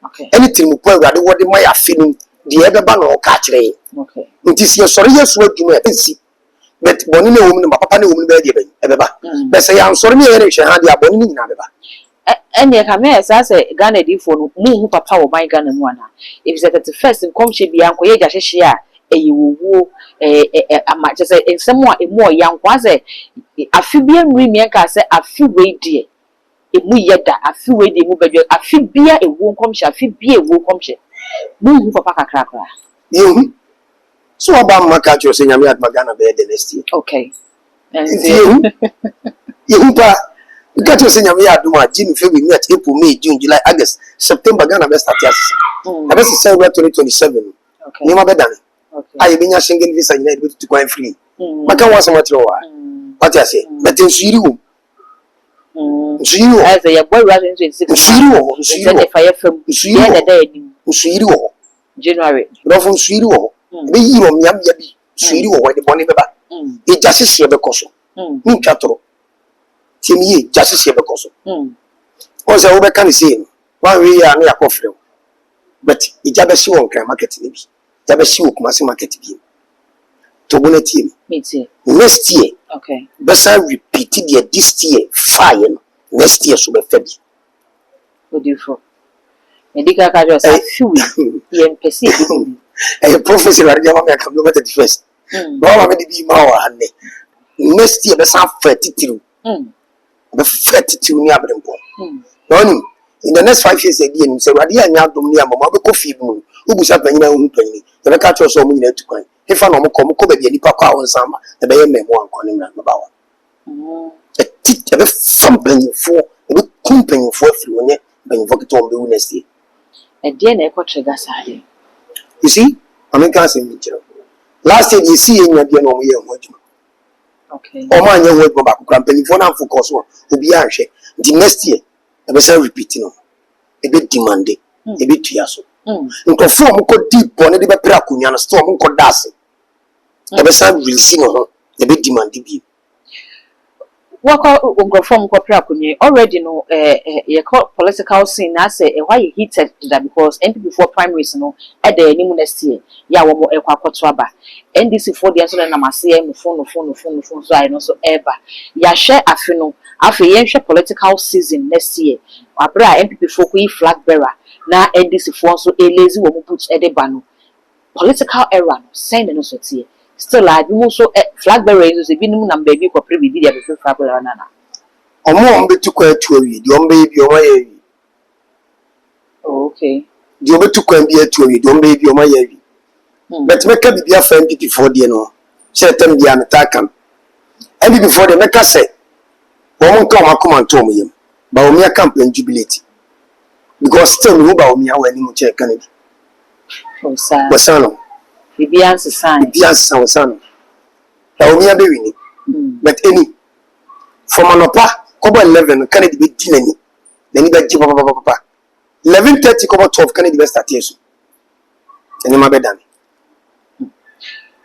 okay
anything mu po Awurade wo de ma ya fi nu de e be ba no ka kire
okay
nti si sori yesu adwuma e si but boni na wo mu no papa na wo mu be de e be ba be se ya sori ne ye re hwe ha de aboni ni nyina be ba
ene ka me esa se Ghana di fo no mu hu papa wo ban Ghana mu ana if se 31st nkomhye bi anko ye gya hwehwe a eyiwowo ama se ensem a emu oyanko ase afi bia nri mi enka se afi we die emu yeda afi we die mu bedwe afi bia ewo nkomhye afi bia ewo nkomhye mu hu papa kakra kakra
yehu so aba maka cho se nyame adma Ghana be the next year
okay
yehu pa because you say nyame aduma June February March April May June July August September Ghana be start as I be say 2027
okay
ni ma be dane
okay
ayi be nya Schengen visa nyina be to go free maka wasa matro wa what you say but nsuyiri wo nsuyiri wo
as ya boy rush 26
nsuyiri wo nsuyiri wo
fire fam
nsuyiri
ya
wo
da edim
nsuyiri wo
January
rofo nsuyiri wo be yiro miam ya bi nsuyiri wo de boni be ba e jasese be koso ni twatoro timiye jasese be koso o se wo be kan se one way ya na yakofre but ija be si won kan market ni bi ja be si wo kuma se market bi to bonati
me too
next year
okay
besa repeat the this year fire next year so be fabi
odifo medical casual sa fiwi ye mpesi
e professor ari jama me kam no better the first ba ma me di bi ma wa hanne next year besa 33 be 32 ni abrempo no in the next 5 years again say wadi anya dom ni amama be ko fi mu ubusa panyina hu panyini e be ka cho so mu nyina tukwan ifa no mo ko be nipa kwa won sama e be ye memo anko ni na ba wa e be fam panyifo e be kum panyifo afiri wonye panyifo keto be wu next year
e de na e ko trigger sare
you see America say me chiro last year you see enya de no mo ye ho adwuma
okay
o ma anya ho adwuma ba ko panyifo na focus on obi a hwe the next year e be say repeat no e be demand e be tua so nkofo mo ko deep on de be pra kunya no store mo ko dase e be say release no ho e be demand bi
Waka from Kopra already know a political scene. I say why you heated that because NP before primaries no at the new next year. Ya womo Equaquaba. NDC for the answer and Namasia, phone, so I know so ever. Ya share afino after yenche political season next year. Abra NP before we flag bearer. Now NDC for so a lazy woman puts at the banu. Political error, send no so tea. Still, I do also flag bearers, a minimum number baby for privy video before Fabula Nana.
Or more be too quiet to read, your baby or my.
Okay.
You be too quiet to read, your baby or my. But make up your friend before the no. Set them the attack. And before the make us say, woman come and tell me, Baumia campaign jubilate. Because still, no Baumia when you check Kennedy.
Oh, sir.
The son.
Bibian sign.
Bibian son. Baumia be winning. But any from an opera, cover 11, Kennedy be dinner. Then you bet Papa. 11:30 cover 12, Kennedy best at years. And you might be done.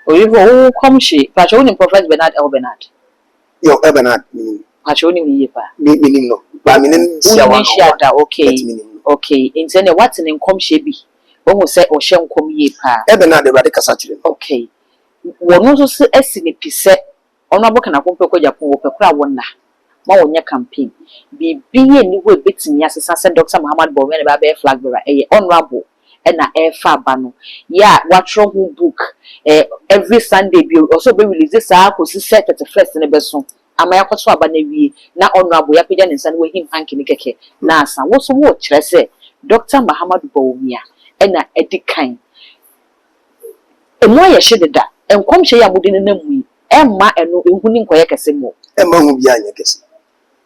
Oh, you come she, but only Prophet Bernard El Bernard.
Your Bernard,
but only me,
meaning no. But meaning,
okay. In sending what's an income she be. One say or shall come ye pa.
Bernard the radical satire.
Okay. One also see a piece honorable can accompany Japan with a crowd wonder. More on your campaign. Be anyway beating me as a sunset Dr. Muhammad Bowen about a flag bearer, a honorable. And a air fabano. Yeah, what wrong book every Sunday be also be released. This I could set at the first in the best song. Am I also about Navy? Now, honorable Yapidan and Sunway him Anki Keke. Now, some what's watch, I say, Dr. Muhammad Bowmia, and a Eddie Kine. And why I should that, and come share within a name, Emma and no winning Quayakasimo.
Emma will be on your case.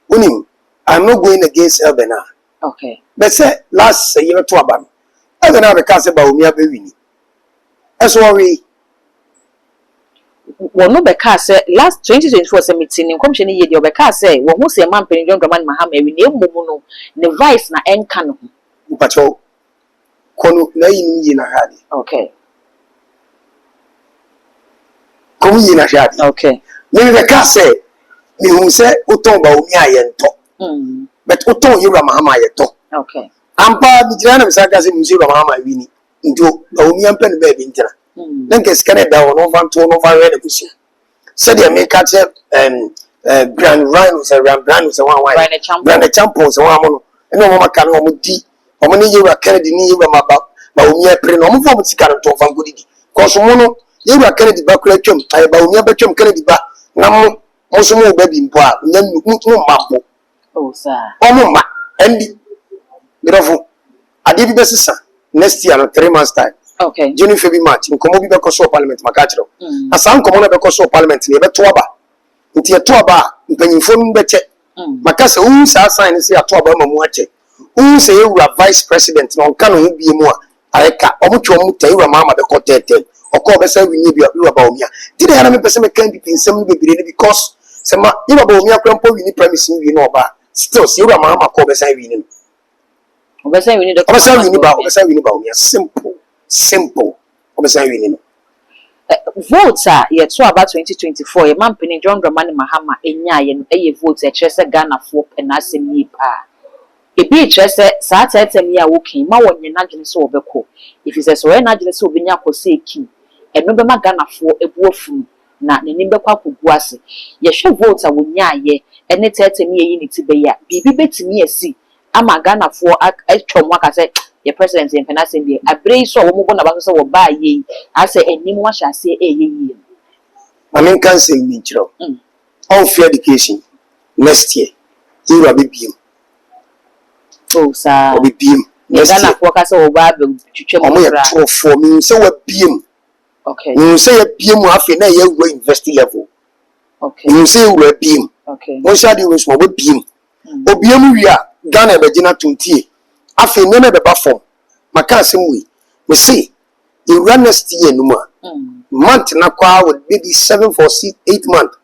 Winning, I'm not going against Elbena.
Okay. But
say last year to Abam. I don't have a case about me. That's why we
no because say last 2024 meeting in commission year the because say we who say man pen John Dramani Mahama we name mumu no vice na enka no
mpacho kono na yin na hade
okay
kono yin na hade
okay
me because say me hu say uton ba omi ayento but uton yura Mahama ayeto
okay
ampa bijana misaka se musi ba Mahama wini njo ba omi ampa ne ba bi ntira then get scanned down over to over red bush. Said the American Grand Rhino was a brand was a one white brand a champion was a one and no mama can almost tea or many you are Kennedy near my back but we are praying on for the current of Van Goody. Cause mono you are Kennedy baculum I about near Beckham Kennedy back now also more baby in bar then no mambo.
Oh sir
oh mama Andy beautiful I did the best next year 3 months time.
Okay.
Juni February March in Komobi Bekoso Parliament Makachro. Asan Komona Bekoso Parliament near Betuaba. Into a Tuaba, penny phone better. Macassa, who sign is a Tuaba Mamuache. Who say you are vice president, no can be more. I can't almost tell you, Mamma, the cotet, or call the we need you about me. Did I have a person can be in some because some you know about me, grandpa, we need promising you know about. Still, see your Mamma call the same.
We need
about me. Simple.
Votes are yet so about 2024. A man penny John Dramani Mahama, a votes a Chester Ghana for and Nasim Yipa. A beach, Saturday, me a walking, my one imagine so beco. If it's a so imagine so Binyako say king, and no Ghana for a wolf, not the nimber papu guasi. Yes, your votes are when ye, and it's at me in it to be ya. Be betting me a see. I'm a Ghana for a chomwaka said. The president in Penassin, I brace so move on about so buy ye. I say, and no one shall say a ye.
I mean, can't say me, all free education next year. You will be beam.
Oh, sir,
be beam.
Ghana focus over Bible
for me, so a beam.
Okay,
you say a beam half in a year university level.
Okay,
you say we're beam.
Okay,
one shall do is more beam. Obium, we are Ghana Virginia to tea. After name the buffer, Macassim we see the run next year no more. Month Nakwa would be 7 for 8 months.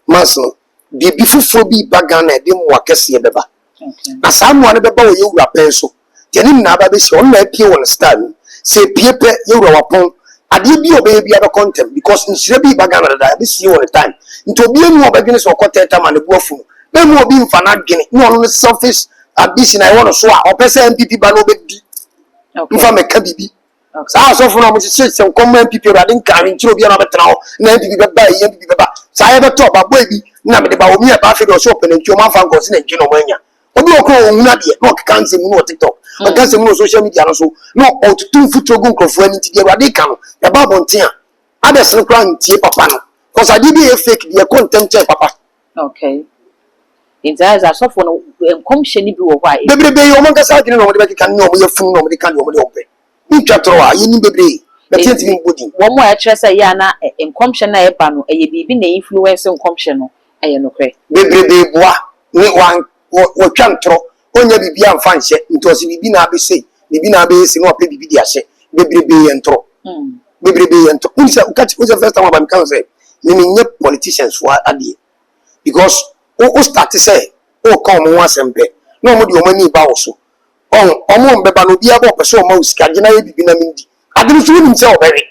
Mason, be before be bagana, dim wakasi beba. As someone about you were pencil. Tenim Nababish on my pew on stand. Say, Pepe, you were upon ade bi obey other content because nhyire bi bagana da be see all the time nti obi enu obadwene so okoteta ma ne buafu na mu obi mfa na dwene no no selfish ambition I want so a opese MPP ba no be di mfa meka bibi saa so funa mo se nkom MPP ra de nka nkyiro bi na betena ho na MPP be ba MPP be ba saa ye beto ba boy bi na me de ba omi e ba fe do so open nkyiro ma fa ngosi na nkyiro mo anya obi okro ohuna de no kan se mu no TikTok kan se mu no social media no so no otutu futuro gun krofo ani ti de ra de ka no ya ba bonten a others no kran tie papa no cause I did be fake the content papa
okay in that as of no enkomhye ni bi wo kwa
bebrebe yo man kasa adwene no mo de be kan no mo ye fun no mo de kan no mo de ope ni twatro a ye ni bebrebe betenti bi bodi
wo mo a kire say ya na enkomhye na e ba no eye bibi na influence enkomhye no eye no kre
bebrebe boa ni wan wo twantro onya bibi amfa nhye ntosi bibi na abese bibi na abese no ope bibi di ahye bebrebe ye ntro bebrebe ye ntro unse ukati uze first time about kan say ni nye politicians for ade because o start say o come one sempe no mo di o mani ba wo so omo mbeba no bia ba pese o ma usika gina ye bibi na mindi ade so nim say obere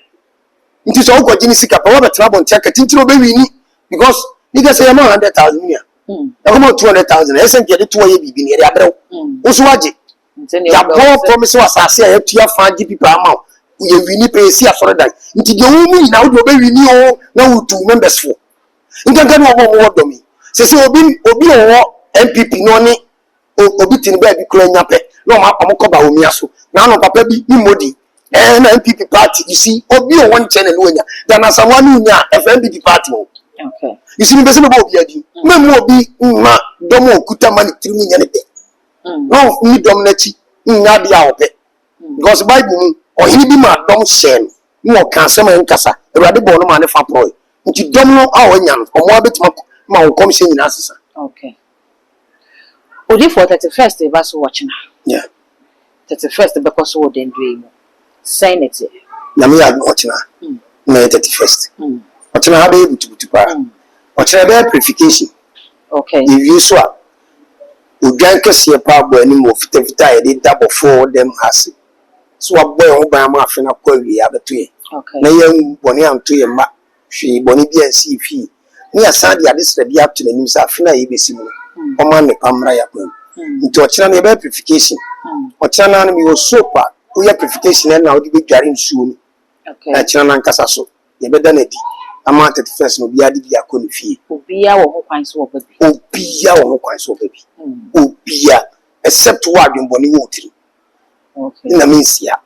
nti so ko gini sika pa wa betra bon tia katintiro be wini because nigga say ma 100,000 nia na come 200,000 esen ke de to ye bibi ni e abrew wo so waje ya bo promise wa sase ya tua fa GP pa ma ye wini pe si asore dan nti de wo mu na wo do be wini o na wo tu members fo nkanka no wo do mi se obi wo MPP no ni obi tin ba bi kura nya pe no ma amokoba omi aso na no papa bi ni modi na MPP party you see obi o won channel no nya dan asamwa no nya FNPP party o
okay
you see me be se be obi adi memu obi ma domo okuta mani tiri nya ne pe no ni dom na chi nya dia o pe because Bible mu ohini bi ma dom share no o kan se ma nkasa ewade bo no ma ne fa pro nti dom no a o nya no o mo abetima ma wo commission nyina asesa
okay odi for 31st ba so watching
yeah
31st because wo den dwe mu senate
na me ya watching na 31st watching ha be butubutu pa watching be purification
okay
if you so udwan kese pa bo ani mo fitafita e dey double for them has so aboy ho ban ma afi na kwa wi abeto ye
okay
na ye boni anto ye ma hwe boni bi ansi fi ni asade ade sra bi ato nanim sa afi na ye besi mu o ma me pamra ya kwa nti ochina na be purification ochina na mi wo sopa wo ya purification na wo di be dware nsuo ni
okay
achina na nkasa so ye be da na di ama 31st no bi ade bi akọ ni fie
obia wo ho kwan so wo babi
obia wo ho kwan so babi obia except wo adwenboni wo tiri
okay
na mensia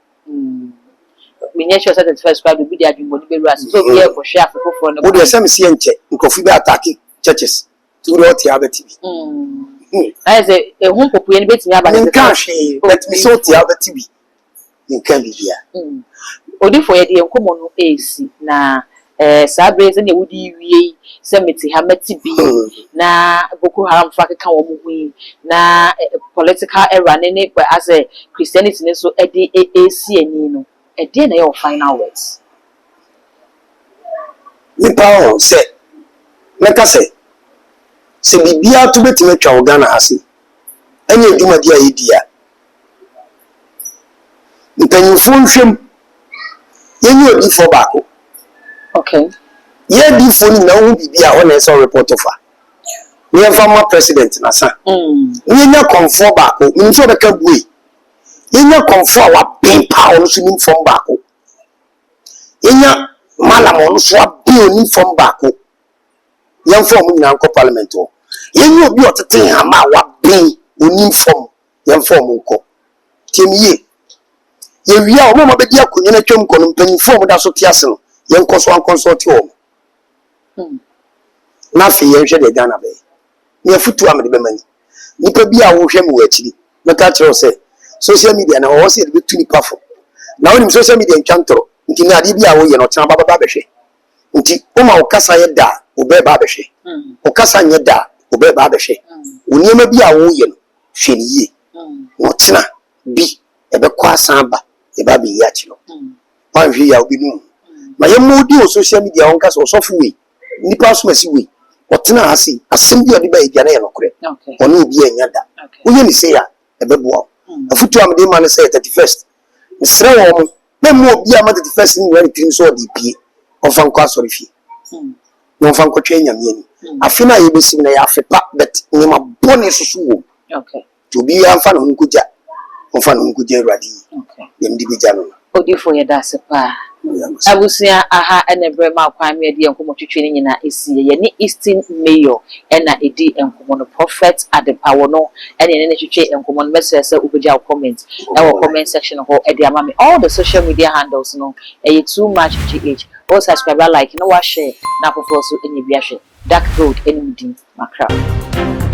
minye sure that first crowd will be the adwumbodi be ras so be e ko hwe afofo no
wo de sem sie nche nkofi be attack churches to the oti abeti bi
I say e hu popue ni betimi aba
nka hwe let me so ti abeti bi nka bibia
odi fo ye de enkomo no esi na sabreze ne wudi wie se meti ha meti bi na Boko Haram fa ka wo mu hu na political era ne as a Christianity ne so e de esi ani no e de na your final words
nipa o se meka se bibia to betime twa Ghana ase anya eduma dia yedia mpanyinfo nhwem yenye odi fo baako
okay
ye di phone na hu bibia o na so report of ye former president na sa nya konfo baako nso be ka bue nya konfo a wa ben pa o so nim fom baako nya malam o so a ben nim fom baako ye fom nyina nko parliament o nya obi otete ha ma wa ben onim fom ye fom nko temiye ye wia o mo be dia konye na twem kono mpanyin fom da so tiase no ye nko so an consult o na fi ye hwe de Ghana be ne futu amede be mani nipa bi a wo hwe me wachiri meka kire se social media na wo se de betu nipa fo na woni social media ntwantoro nti na ade bi a wo ye no tena baba be hwe nti o ma wo kasa ye da o be ba be hwe o kasa nye da o be ba be hwe oni ma bi a wo ye no hwe ni ye wo tena bi e be kwa san ba e ba be ya kiro wan hwe ya obi nu ma ye modi o social media on kasa o sofu we nipa so masi we otena ase asem bi odi ba e diane ye no kure ono obi enya da wo ye ni se ya e be boa afutu amde ma ne say 31st nsre wo mo more be a matter the first thing when it comes to the P of Fanco sorry fee. No Fanco train yam. I feel I be seen a half a pack, but name a bonus.
Okay.
To be a fan on Kuja, on fan on Kuja ready. Okay. Them division.
Odi for your dasepa. Abusia aha ene brema kwan me de enkomo twetwe nyina esi ye ne Eastern Mayor ena edi enkomo no Prophet Adepawo no ene ne twetwe enkomo no message ubedi comment comment section ho e de amame all the social media handles no too much gh all subscribe like no wa share na apofo so enye bia hwe dark road enimdi makra.